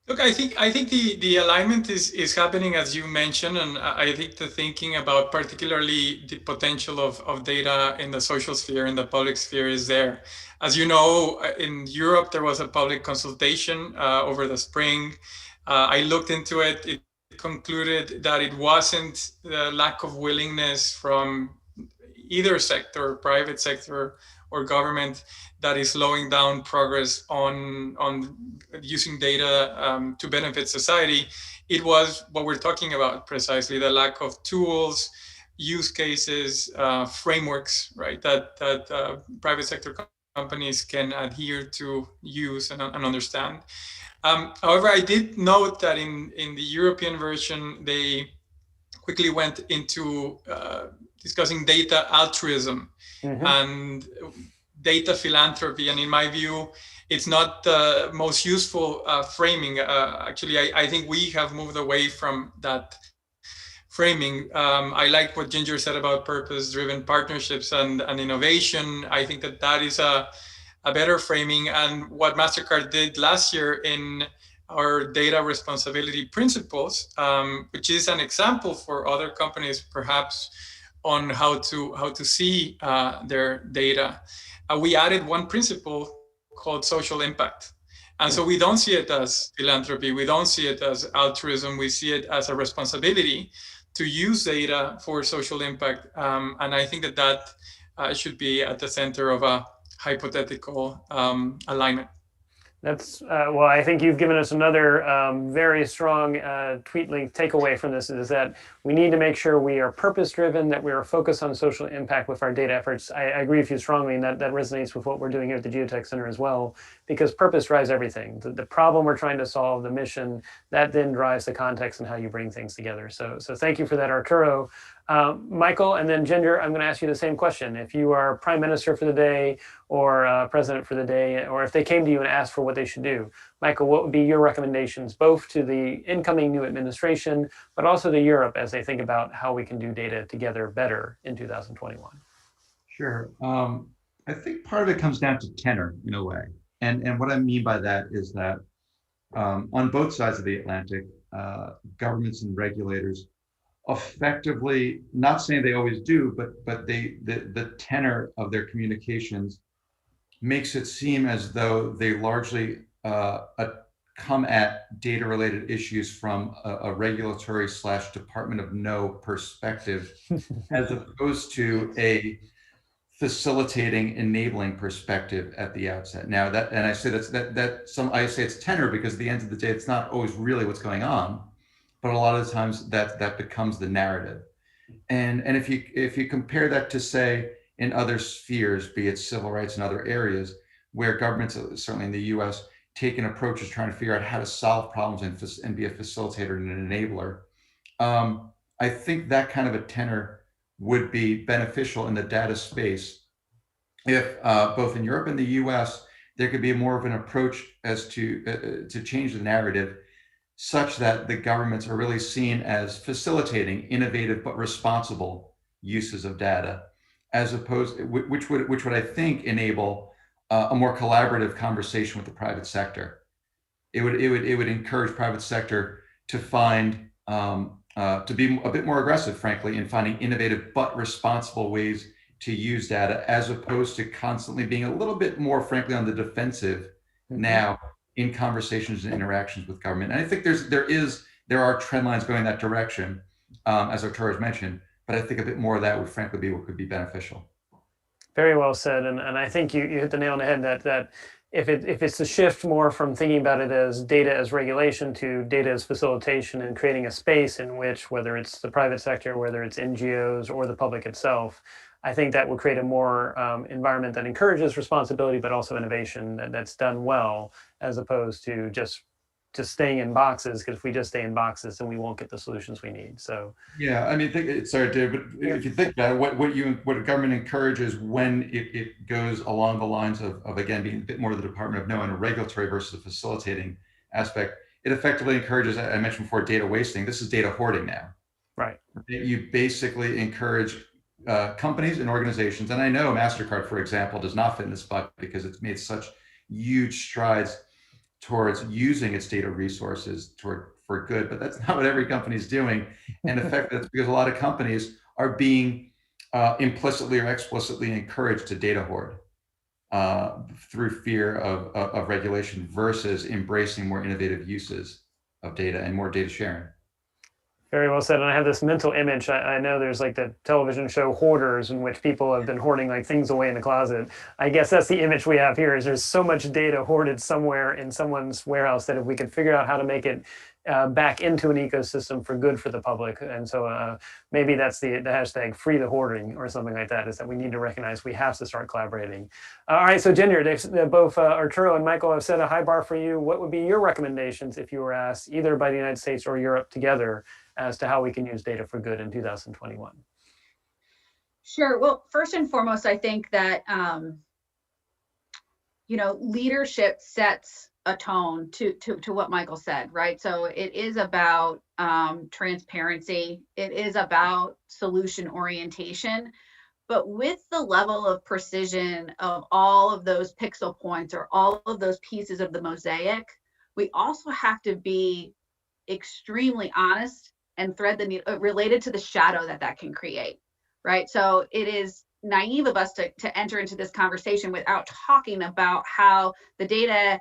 Look, I think the alignment is happening as you mentioned, and I think the thinking about particularly the potential of data in the social sphere, in the public sphere, is there. As you know, in Europe, there was a public consultation over the spring. I looked into it. It concluded that it wasn't the lack of willingness from either sector, private sector or government, that is slowing down progress on using data to benefit society. It was what we're talking about precisely, the lack of tools, use cases, frameworks, right, that private sector companies can adhere to, use, and understand. However, I did note that in the European version, they quickly went into discussing data altruism and data philanthropy. And in my view, it's not the most useful framing. Actually, I think we have moved away from that framing. I like what Ginger said about purpose-driven partnerships and innovation. I think that is a better framing. And what MasterCard did last year in our data responsibility principles, which is an example for other companies, perhaps, on how to see their data. We added one principle called social impact. And so we don't see it as philanthropy. We don't see it as altruism. We see it as a responsibility to use data for social impact. And I think that should be at the center of a hypothetical alignment. That's well, I think you've given us another very strong tweet link takeaway from this, is that we need to make sure we are purpose-driven, that we are focused on social impact with our data efforts. I agree with you strongly, and that resonates with what we're doing here at the Geotech Center as well, because purpose drives everything. The problem we're trying to solve, the mission, that then drives the context and how you bring things together. So thank you for that, Arturo. Michael, and then Ginger, I'm going to ask you the same question. If you are prime minister for the day, or president for the day, or if they came to you and asked for what they should do, Michael, what would be your recommendations, both to the incoming new administration, but also to Europe as they think about how we can do data together better in 2021? Sure. I think part of it comes down to tenor in a way. And what I mean by that is that on both sides of the Atlantic, governments and regulators effectively, not saying they always do, but the tenor of their communications makes it seem as though they largely come at data-related issues from a regulatory / Department of No perspective, as opposed to a facilitating, enabling perspective at the outset. Now and I say I say it's tenor because at the end of the day, it's not always really what's going on, but a lot of the times that becomes the narrative. And if you compare that to, say, in other spheres, be it civil rights and other areas, where governments, certainly in the US, take an approach of trying to figure out how to solve problems and be a facilitator and an enabler, I think that kind of a tenor would be beneficial in the data space if both in Europe and the US, there could be more of an approach as to change the narrative such that the governments are really seen as facilitating innovative but responsible uses of data, as opposed, which would I think enable a more collaborative conversation with the private sector. It would encourage private sector to find to be a bit more aggressive, frankly, in finding innovative but responsible ways to use data, as opposed to constantly being a little bit more, frankly, on the defensive now in conversations and interactions with government. And I think there are trend lines going that direction, as Arturo has mentioned, but I think a bit more of that would frankly be what could be beneficial. Very well said, and I think you hit the nail on the head that if it's a shift more from thinking about it as data as regulation to data as facilitation and creating a space in which, whether it's the private sector, whether it's NGOs or the public itself, I think that would create a more environment that encourages responsibility, but also innovation that's done well, as opposed to just staying in boxes. Because if we just stay in boxes, then we won't get the solutions we need. So yeah, I mean, sorry, Dave, but if you think about it, what a government encourages when it goes along the lines of again being a bit more of the Department of No and a regulatory versus a facilitating aspect, it effectively encourages, I mentioned before, data wasting. This is data hoarding now. right. You basically encourage companies and organizations, and I know MasterCard, for example, does not fit in this bucket because it's made such huge strides towards using its data resources for good, but that's not what every company is doing. And in fact, that's because a lot of companies are being implicitly or explicitly encouraged to data hoard through fear of regulation versus embracing more innovative uses of data and more data sharing. Very well said. And I have this mental image. I know there's like the television show Hoarders, in which people have been hoarding like things away in the closet. I guess that's the image we have here. Is there's so much data hoarded somewhere in someone's warehouse that if we could figure out how to make it back into an ecosystem for good for the public. And so maybe that's the hashtag free the hoarding or something like that, is that we need to recognize we have to start collaborating. All right, so Ginger, both Arturo and Michael have set a high bar for you. What would be your recommendations if you were asked either by the United States or Europe together as to how we can use data for good in 2021? Sure. Well, first and foremost, I think that, leadership sets a tone to what Michael said, right? So it is about transparency. It is about solution orientation. But with the level of precision of all of those pixel points or all of those pieces of the mosaic, we also have to be extremely honest and thread the needle related to the shadow that can create, right? So it is naive of us to enter into this conversation without talking about how the data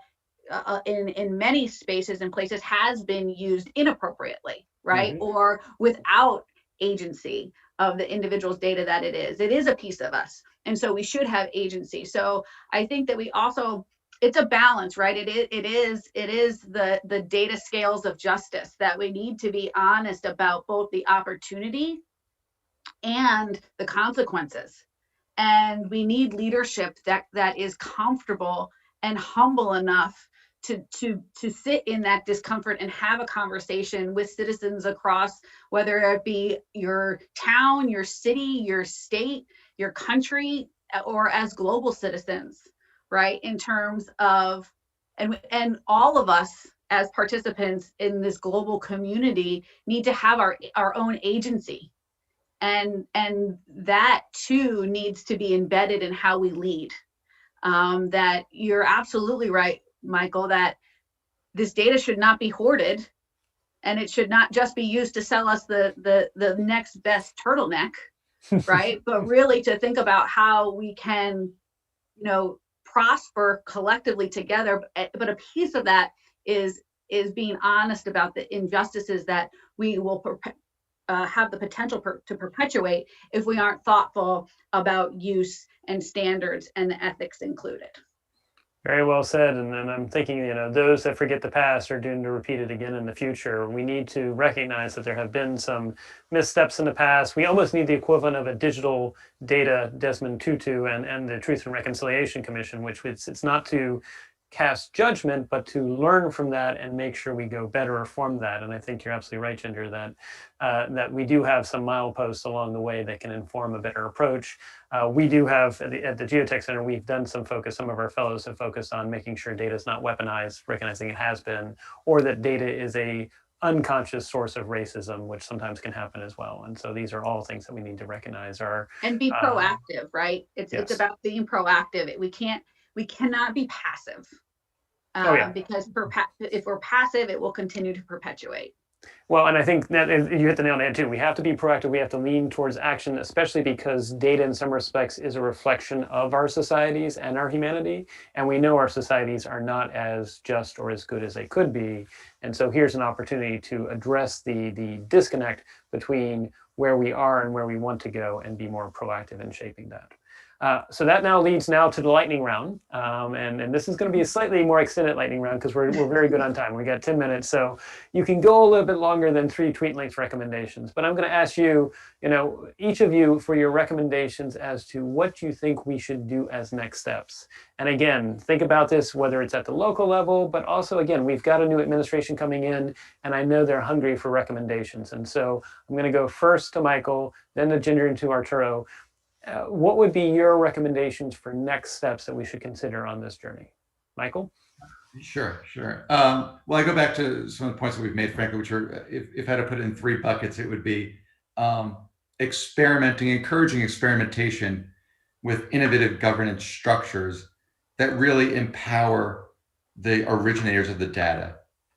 in many spaces and places has been used inappropriately, right? Mm-hmm. Or without agency of the individual's data that it is a piece of us. And so we should have agency. So I think that we also, it's a balance, right? It is the data scales of justice that we need to be honest about both the opportunity and the consequences. And we need leadership that is comfortable and humble enough to sit in that discomfort and have a conversation with citizens across, whether it be your town, your city, your state, your country, or as global citizens, right? In terms of, and all of us as participants in this global community need to have our own agency. And that too needs to be embedded in how we lead. That you're absolutely right, Michael, that this data should not be hoarded, and it should not just be used to sell us the next best turtleneck, right? But really to think about how we can, prosper collectively together. But a piece of that is being honest about the injustices that we will have the potential to perpetuate if we aren't thoughtful about use and standards and the ethics included. Very well said. And I'm thinking, those that forget the past are doomed to repeat it again in the future. We need to recognize that there have been some missteps in the past. We almost need the equivalent of a digital data Desmond Tutu and the Truth and Reconciliation Commission, which it's not to cast judgment, but to learn from that and make sure we go better from that. And I think you're absolutely right, Ginger, that we do have some mileposts along the way that can inform a better approach. We do have at the Geotech Center, we've done some of our fellows have focused on making sure data is not weaponized, recognizing it has been, or that data is a unconscious source of racism, which sometimes can happen as well. And so these are all things that we need to recognize and be proactive, right? It's about being proactive. We cannot be passive because if we're passive, it will continue to perpetuate. Well, and I think that you hit the nail on the head too. We have to be proactive. We have to lean towards action, especially because data in some respects is a reflection of our societies and our humanity. And we know our societies are not as just or as good as they could be. And so here's an opportunity to address the disconnect between where we are and where we want to go and be more proactive in shaping that. So that now leads now to the lightning round. And this is going to be a slightly more extended lightning round because we're very good on time. We got 10 minutes. So you can go a little bit longer than 3 tweet length recommendations. But I'm going to ask you, each of you for your recommendations as to what you think we should do as next steps. And again, think about this, whether it's at the local level, but also, again, we've got a new administration coming in, and I know they're hungry for recommendations. And so I'm going to go first to Michael, then to Ginger, and to Arturo. What would be your recommendations for next steps that we should consider on this journey? Michael? Sure. Well, I go back to some of the points that we've made, frankly, which are, if I had to put it in 3 buckets, it would be encouraging experimentation with innovative governance structures that really empower the originators of the data.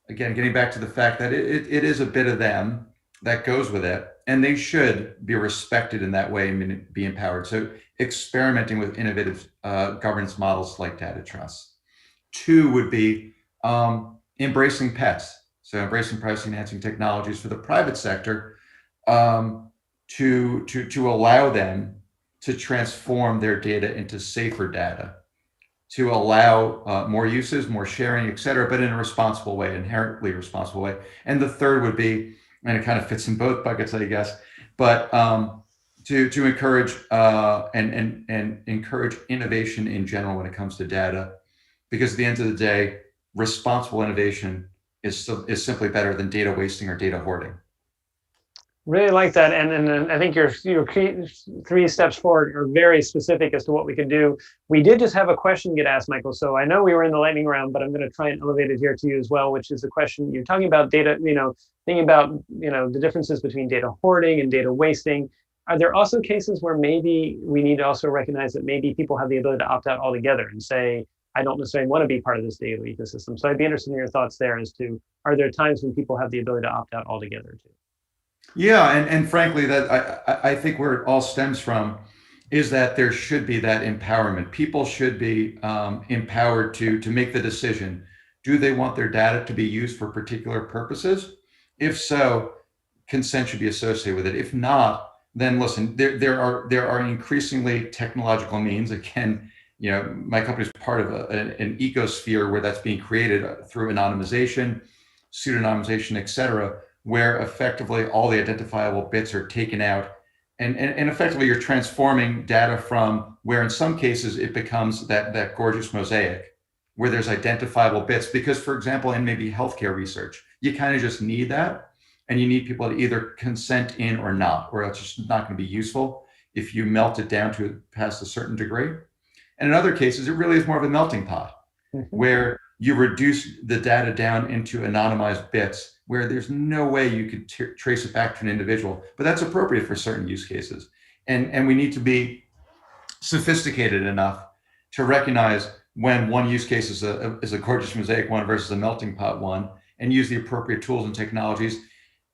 Again, getting back to the fact that it is a bit of them that goes with it, and they should be respected in that way and be empowered. So experimenting with innovative governance models like data trusts. 2 would be embracing pets. So embracing privacy enhancing technologies for the private sector to allow them to transform their data into safer data, to allow more uses, more sharing, et cetera, but in a responsible way, inherently responsible way. And the 3rd would be, and it kind of fits in both buckets, I guess, but to encourage and encourage innovation in general when it comes to data, because at the end of the day, responsible innovation is simply better than data wasting or data hoarding. Really like that, and I think your 3 steps forward are very specific as to what we could do. We did just have a question get asked, Michael, so I know we were in the lightning round, but I'm going to try and elevate it here to you as well, which is the question you're talking about data, thinking about the differences between data hoarding and data wasting. Are there also cases where maybe we need to also recognize that maybe people have the ability to opt out altogether and say, I don't necessarily want to be part of this data ecosystem? So I'd be interested in your thoughts there as to, are there times when people have the ability to opt out altogether too? Yeah, and frankly, that I think where it all stems from is that there should be that empowerment. People should be empowered to make the decision. Do they want their data to be used for particular purposes? If so, consent should be associated with it. If not, then listen, there are increasingly technological means. Again, my company is part of an ecosphere where that's being created through anonymization, pseudonymization, et cetera, where effectively all the identifiable bits are taken out. And effectively you're transforming data from where in some cases it becomes that gorgeous mosaic where there's identifiable bits. Because, for example, in maybe healthcare research, you kind of just need that. And you need people to either consent in or not, or it's just not going to be useful if you melt it down to past a certain degree. And in other cases, it really is more of a melting pot where you reduce the data down into anonymized bits where there's no way you could trace it back to an individual, but that's appropriate for certain use cases. And we need to be sophisticated enough to recognize when one use case is a gorgeous mosaic one versus a melting pot one, and use the appropriate tools and technologies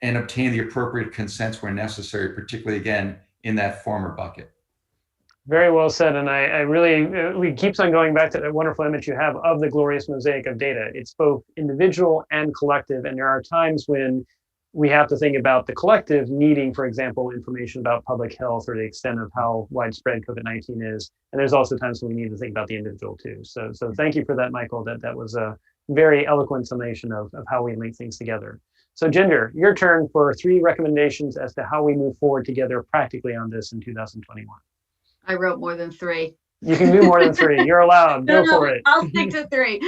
and obtain the appropriate consents where necessary, particularly, again, in that former bucket. Very well said, and I really, we keeps on going back to that wonderful image you have of the glorious mosaic of data. It's both individual and collective, and there are times when we have to think about the collective needing, for example, information about public health or the extent of how widespread COVID-19 is, and there's also times when we need to think about the individual too. So thank you for that, Michael. That was a very eloquent summation of how we link things together. So Ginger, your turn for 3 recommendations as to how we move forward together practically on this in 2021. I wrote more than 3. You can do more than 3. You're allowed. Go for it. I'll stick to 3.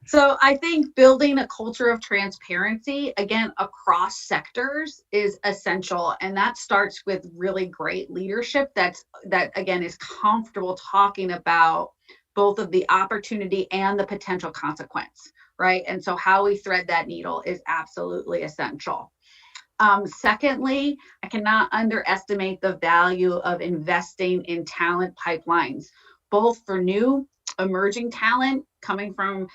So I think building a culture of transparency, again, across sectors is essential. And that starts with really great leadership that again is comfortable talking about both of the opportunity and the potential consequence, right? And so how we thread that needle is absolutely essential. Secondly, I cannot underestimate the value of investing in talent pipelines, both for new emerging talent coming from,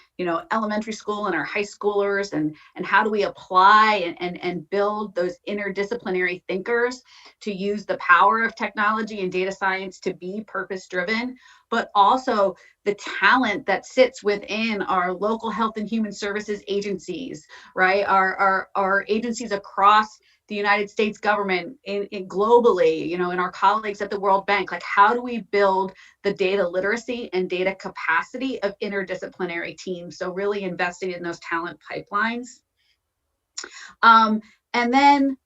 elementary school and our high schoolers, and how do we apply and build those interdisciplinary thinkers to use the power of technology and data science to be purpose-driven, but also the talent that sits within our local health and human services agencies, right? Our agencies across the United States government, in globally, in our colleagues at the World Bank, like how do we build the data literacy and data capacity of interdisciplinary teams? So really investing in those talent pipelines. And then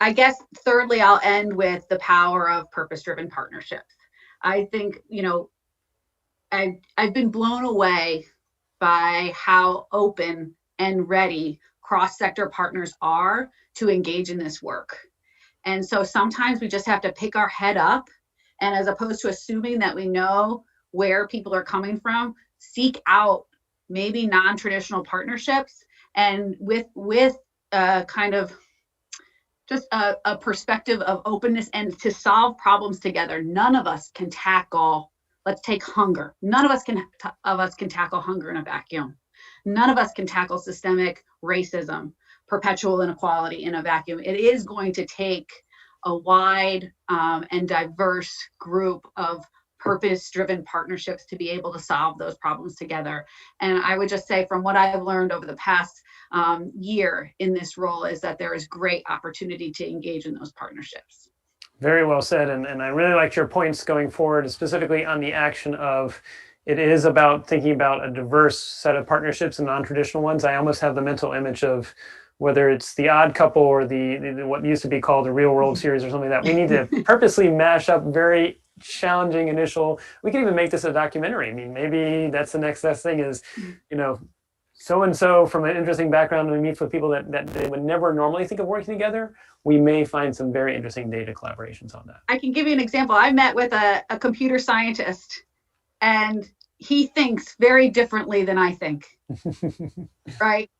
I guess thirdly, I'll end with the power of purpose-driven partnerships. I think, I've been blown away by how open and ready cross-sector partners are to engage in this work. And so sometimes we just have to pick our head up, and as opposed to assuming that we know where people are coming from, seek out maybe non-traditional partnerships, and with kind of just a perspective of openness and to solve problems together. None of us can tackle, let's take hunger. None of us can tackle hunger in a vacuum. None of us can tackle systemic racism, perpetual inequality in a vacuum. It is going to take a wide and diverse group of purpose-driven partnerships to be able to solve those problems together. And I would just say, from what I've learned over the past year in this role, is that there is great opportunity to engage in those partnerships. Very well said. And I really liked your points going forward, specifically on the action of it is about thinking about a diverse set of partnerships and non-traditional ones. I almost have the mental image of whether it's The Odd Couple or the what used to be called the Real World series or something, that we need to purposely mash up very challenging initial. We can even make this a documentary. I mean, maybe that's the next best thing is, so-and-so from an interesting background, and we meet with people that they would never normally think of working together. We may find some very interesting data collaborations on that. I can give you an example. I met with a computer scientist, and he thinks very differently than I think, right?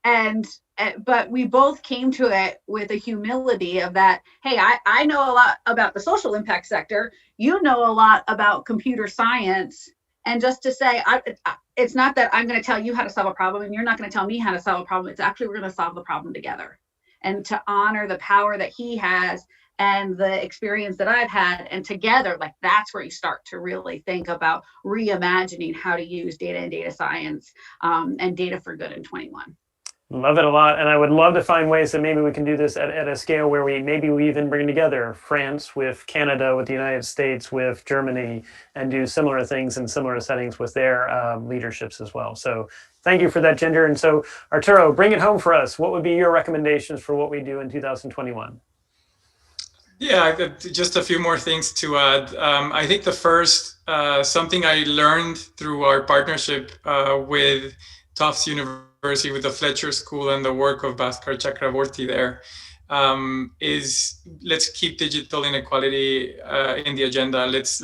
But we both came to it with a humility of that, hey, I know a lot about the social impact sector. You know a lot about computer science. And just to say, it's not that I'm going to tell you how to solve a problem and you're not going to tell me how to solve a problem. It's actually, we're going to solve the problem together. And to honor the power that he has and the experience that I've had, and together, like that's where you start to really think about reimagining how to use data and data science and data for good in 21. Love it a lot. And I would love to find ways that maybe we can do this at a scale where we even bring together France with Canada, with the United States, with Germany, and do similar things in similar settings with their leaderships as well. So thank you for that, Ginger. And so Arturo, bring it home for us. What would be your recommendations for what we do in 2021? Yeah, just a few more things to add. I think the first, something I learned through our partnership with Tufts University, with the Fletcher School and the work of Bhaskar Chakraborty there, is let's keep digital inequality in the agenda. Let's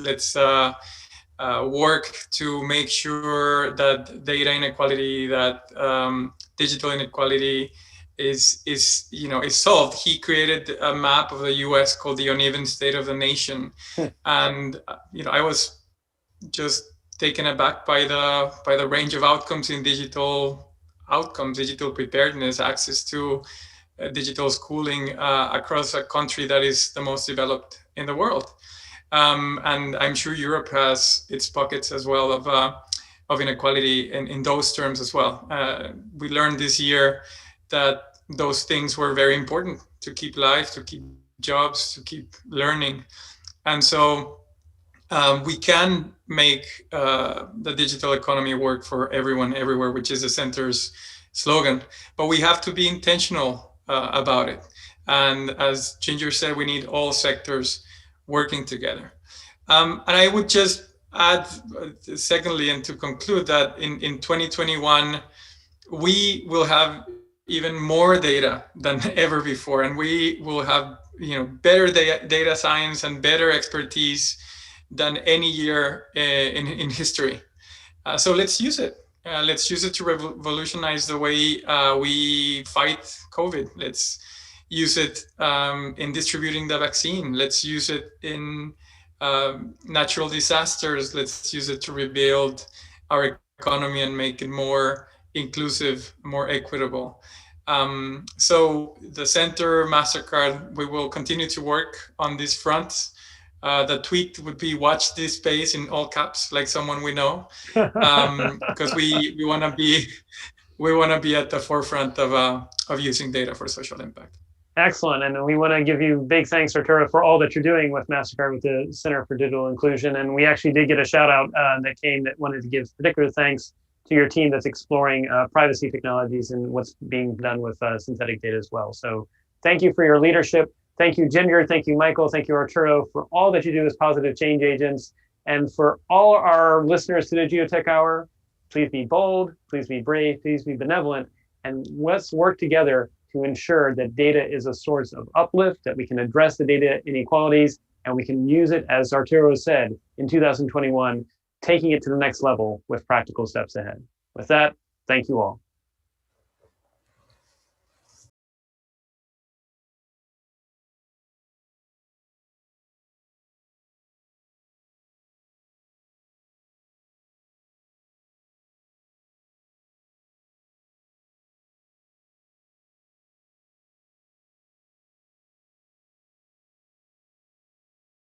work to make sure that data inequality, that digital inequality is solved. He created a map of the U.S. called the Uneven State of the Nation, and I was just taken aback by the range of outcomes in digital preparedness, access to digital schooling across a country that is the most developed in the world, and I'm sure Europe has its pockets as well of inequality in those terms as well. We learned this year that those things were very important to keep life, to keep jobs, to keep learning. And so we can make the digital economy work for everyone, everywhere, which is the center's slogan. But we have to be intentional about it. And as Ginger said, we need all sectors working together. And I would just add, secondly, and to conclude, that in 2021, we will have even more data than ever before, and we will have better data science and better expertise than any year in history. So let's use it. Let's use it to revolutionize the way we fight COVID. Let's use it in distributing the vaccine. Let's use it in natural disasters. Let's use it to rebuild our economy and make it more inclusive, more equitable. So the Center, MasterCard, we will continue to work on this front. The tweet would be "watch this space" in all caps, like someone we know, because we want to be at the forefront of using data for social impact. Excellent. And we want to give you big thanks, Arturo, for all that you're doing with MasterCard with the Center for Digital Inclusion. And we actually did get a shout out that came that wanted to give particular thanks to your team that's exploring privacy technologies and what's being done with synthetic data as well. So thank you for your leadership. Thank you, Ginger. Thank you, Michael. Thank you, Arturo, for all that you do as positive change agents. And for all our listeners to the Geotech Hour, please be bold, please be brave, please be benevolent, and let's work together to ensure that data is a source of uplift, that we can address the data inequalities, and we can use it, as Arturo said, in 2021, taking it to the next level with practical steps ahead. With that, thank you all.